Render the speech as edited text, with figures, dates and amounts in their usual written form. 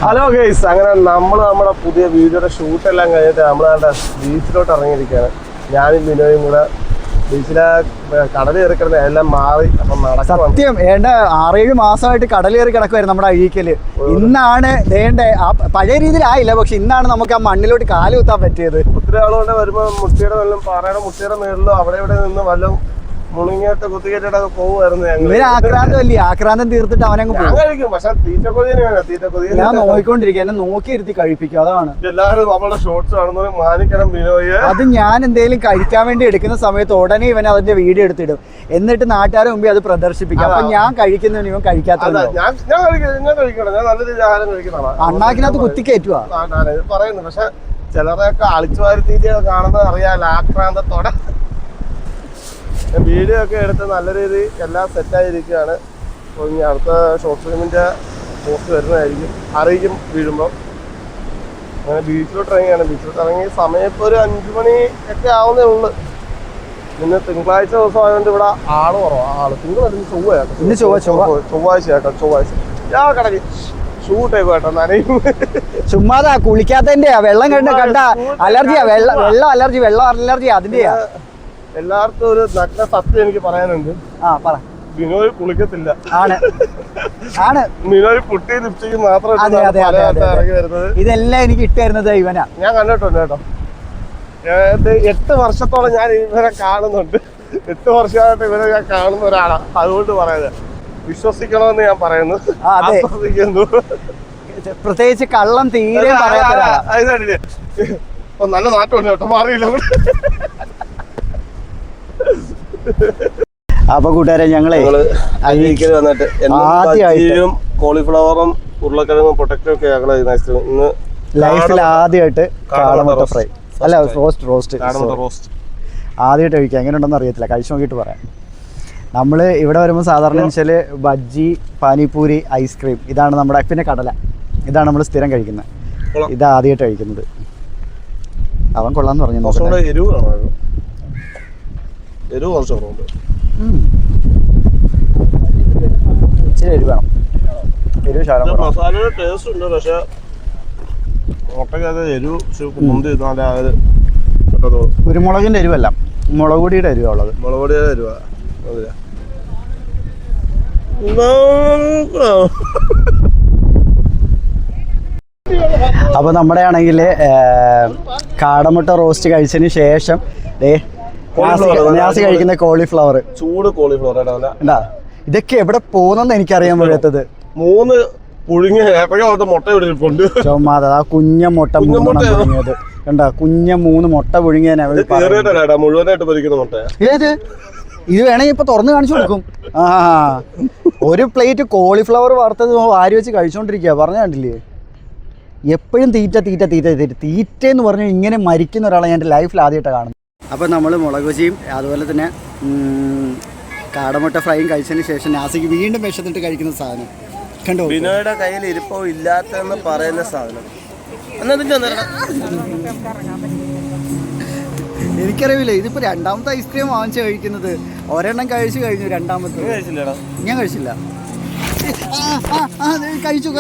Hello guys, അങ്ങനെ നമ്മുടെ പുതിയ വീഡിയോയുടെ ഷൂട്ടെല്ലാം കഴിഞ്ഞിട്ട് നമ്മൾ ബീച്ചിലോട്ട് ഇറങ്ങിയിരിക്കുകയാണ്. ഞാനും ബിനോയും കൂടെ ബീച്ചിലെ കടൽ കയറി കിടന്ന് എല്ലാം മാറി. അപ്പം സത്യം 6-7 മാസമായിട്ട് കടൽ കയറി കിടക്കുമായിരുന്നു നമ്മുടെ അഴീക്കല്. ഇന്നാണ് പഴയ രീതിയിലായില്ല, പക്ഷെ ഇന്നാണ് നമുക്ക് ആ മണ്ണിലോട്ട് കാല് കുത്താൻ പറ്റിയത്. ഒത്തിരി ആളുകൊണ്ട് വരുമ്പോൾ മുട്ടിയുടെ വല്ലതും പാറയുടെ മുട്ടിയുടെ മേളിലോ അവിടെ ഇവിടെ നിന്ന് വല്ലതും മുണിങ്ങിയിട്ട് കുത്തിക്കേറ്റൊക്കെ പോകുമായിരുന്നു. ആക്രാന്തം തീർത്തിട്ട് അവനങ്ങ് കഴിക്കും. പക്ഷെ തീറ്റക്കൊതി ഞാൻ നോക്കിക്കൊണ്ടിരിക്കുക, എന്നെ നോക്കിയിരുത്തി കഴിപ്പിക്കും. അതാണ് എല്ലാവരും നമ്മുടെ ഷോർട്സ് കാണുന്നവരും മാനിക്കണം ബിനോയെ. അത് ഞാൻ എന്തെങ്കിലും കഴിക്കാൻ വേണ്ടി എടുക്കുന്ന സമയത്ത് ഉടനെ ഇവൻ അതിന്റെ വീഡിയോ എടുത്തിടും, എന്നിട്ട് നാട്ടുകാരുടെ മുമ്പിൽ അത് പ്രദർശിപ്പിക്കും. അപ്പൊ ഞാൻ കഴിക്കുന്നവന് ഇവൻ കഴിക്കാത്തത്. അണ്ണാക്കിനകത്ത് കുത്തിക്കയറ്റുവാ പറയുന്നു. പക്ഷെ ചിലരെയൊക്കെ അളിച്ചു വാരിത്തീറ്റ കാണുന്നത് അറിയാലോ, ആക്രാന്തത്തോടെ. വീഡിയോ ഒക്കെ എടുത്ത് നല്ല രീതിയിൽ എല്ലാം സെറ്റായിരിക്കുകയാണ്. അപ്പോൾ ഇനി അടുത്ത ഷോർട്ട് ഫിലിമിൻ്റെ പോസ്റ്റ് വരുന്നതായിരിക്കും, അറിയിക്കും വീഴുമ്പോൾ. അങ്ങനെ ബീച്ചിലോട്ട് ഇറങ്ങിയാണ്. ബീച്ചിലോട്ട് ഇറങ്ങി സമയം ഇപ്പോൾ ഒരു 5 മണി ഒക്കെ ആവുന്നേ ഉള്ളു. പിന്നെ തിങ്കളാഴ്ച ദിവസം ആയതുകൊണ്ട് ഇവിടെ ആള് കുറവാണ്. തിങ്കളാഴ്ച ചൊവ്വാഴ്ച കേട്ടോ, ചൊവ്വാഴ്ച ഞാൻ കടക്ക് ഷൂട്ടേക്കും കേട്ടോ. നനയും ചുമ്മാതാ കുളിക്കാത്തതിന്റെ വെള്ളം കണ്ട അലർജിയാ, വെള്ളം അലർജി അതിന്റെയാ. എല്ലാവർക്കും ഒരു നല്ല സത്യം എനിക്ക് പറയാനുണ്ട്. ബിനോയ് കുളിക്കത്തില്ല. ബിനോയ് പുട്ടി ലിപ്സ്റ്റിക്ക് മാത്രം ഇറങ്ങി വരുന്നത്. ഇതെല്ലാം എനിക്ക് ഇട്ട് തരുന്നത് ഇവനാ. ഞാൻ കണ്ടിട്ടുണ്ട് കേട്ടോ. 8 വർഷത്തോളം ഞാൻ ഇവരെ കാണുന്നുണ്ട്. 8 വർഷമായിട്ട് ഇവരെ ഞാൻ കാണുന്ന ഒരാളാണ്. അതുകൊണ്ട് പറയുന്നത് വിശ്വസിക്കണമെന്ന് ഞാൻ പറയുന്നു. പ്രത്യേകിച്ച് കള്ളം തീരെ പറയാ. നല്ല നാട്ടമുണ്ട് കേട്ടോ, മാറിയില്ല. അപ്പൊ കൂട്ടുകാരെ, ഞങ്ങള് അഴീക്കൽ വന്നിട്ട് ആദ്യമായിട്ടും കോളിഫ്ലവറും ഉരുളക്കിഴങ്ങും പൊട്ടറ്റോ ഒക്കെ ഞങ്ങള് ഇന്ന് ലൈഫിൽ ആദ്യമായിട്ട് കാടമുട്ട ഫ്രൈ അല്ല റോസ്റ്റ് ആദ്യമായിട്ട് കഴിക്കാം. എങ്ങനെ ഉണ്ടെന്ന് അറിയത്തില്ല, കഴിച്ചു നോക്കിയിട്ട് പറയാം. നമ്മൾ ഇവിടെ വരുമ്പോൾ സാധാരണ വെച്ചാൽ ബജ്ജി, പാനിപൂരി, ഐസ്ക്രീം, ഇതാണ് നമ്മുടെ, പിന്നെ കടല, ഇതാണ് നമ്മൾ സ്ഥിരം കഴിക്കുന്നത്. ഇത് ആദ്യമായിട്ട് കഴിക്കുന്നത്. അവൻ കൊള്ളാന്ന് പറഞ്ഞു. എരിവ് കുറച്ച് കുറവുണ്ട്. ഇച്ചിരി എരിവ് വേണം. എരിവ് ശാലം മസാലയുടെ ടേസ്റ്റ് ഉണ്ട്. പക്ഷെ മുട്ടയ്ക്കകത്ത് എരിവ് കുരുമുളകിന്റെ എരിവല്ല, മുളക് പൊടിയുടെ എരിവാ ഉള്ളത്. മുളക് പൊടിയുടെ എരിവാ. അപ്പൊ നമ്മുടെ ആണെങ്കിൽ കാടമുട്ട റോസ്റ്റ് കഴിച്ചതിന് ശേഷം കഴിക്കുന്ന കോളിഫ്ലവർ, ചൂട് കോളിഫ്ലവർ എന്താ ഇതൊക്കെ എവിടെ പോകുന്നെന്ന് എനിക്കറിയാൻ വയ്യാത്തത്. 3 പുഴുങ്ങിയ മുട്ട ഇരിപ്പുണ്ട്. ചുമ്മാതെ ആ കുഞ്ഞ മുട്ട പുഴുങ്ങിയത് കണ്ടാ, കുഞ്ഞ 3 മുട്ട മുഴുവനായിട്ട് പൊരിക്കുന്ന മുട്ട. ഏത് ഇത് വേണമെങ്കിൽ ഇപ്പൊ തുറന്ന് കാണിച്ചു കൊടുക്കും. ഒരു പ്ലേറ്റ് കോളിഫ്ലവർ വറുത്തത് വാരി വെച്ച് കഴിച്ചോണ്ടിരിക്കുക. പറഞ്ഞ കണ്ടില്ലേ, എപ്പോഴും തീറ്റ എന്ന് പറഞ്ഞാൽ ഇങ്ങനെ മരിക്കുന്ന ഒരാളെ ഞാൻ എൻ്റെ ലൈഫിൽ ആദ്യമായിട്ടാണ് കാണുന്നത്. അപ്പോൾ നമ്മൾ മുളക് ബജിയും അതുപോലെ തന്നെ കാടമുട്ട ഫ്രൈയും കഴിച്ചതിന് ശേഷം നാസിക്ക് വീണ്ടും വിശന്നിട്ട് കഴിക്കുന്ന സാധനം കണ്ടോ. ബിനോയുടെ കയ്യിൽ ഇരിപ്പോ ഇല്ലാത്തെന്ന് പറയുന്ന സാധനം എനിക്കറിയില്ല. ഇതിപ്പോൾ 2ാമത്തെ ഐസ്ക്രീം വാങ്ങിച്ച് കഴിക്കുന്നത്. ഒരെണ്ണം കഴിച്ചു കഴിഞ്ഞു, 2ാമത്തെ ഞാൻ കഴിച്ചില്ല. കഴിച്ചു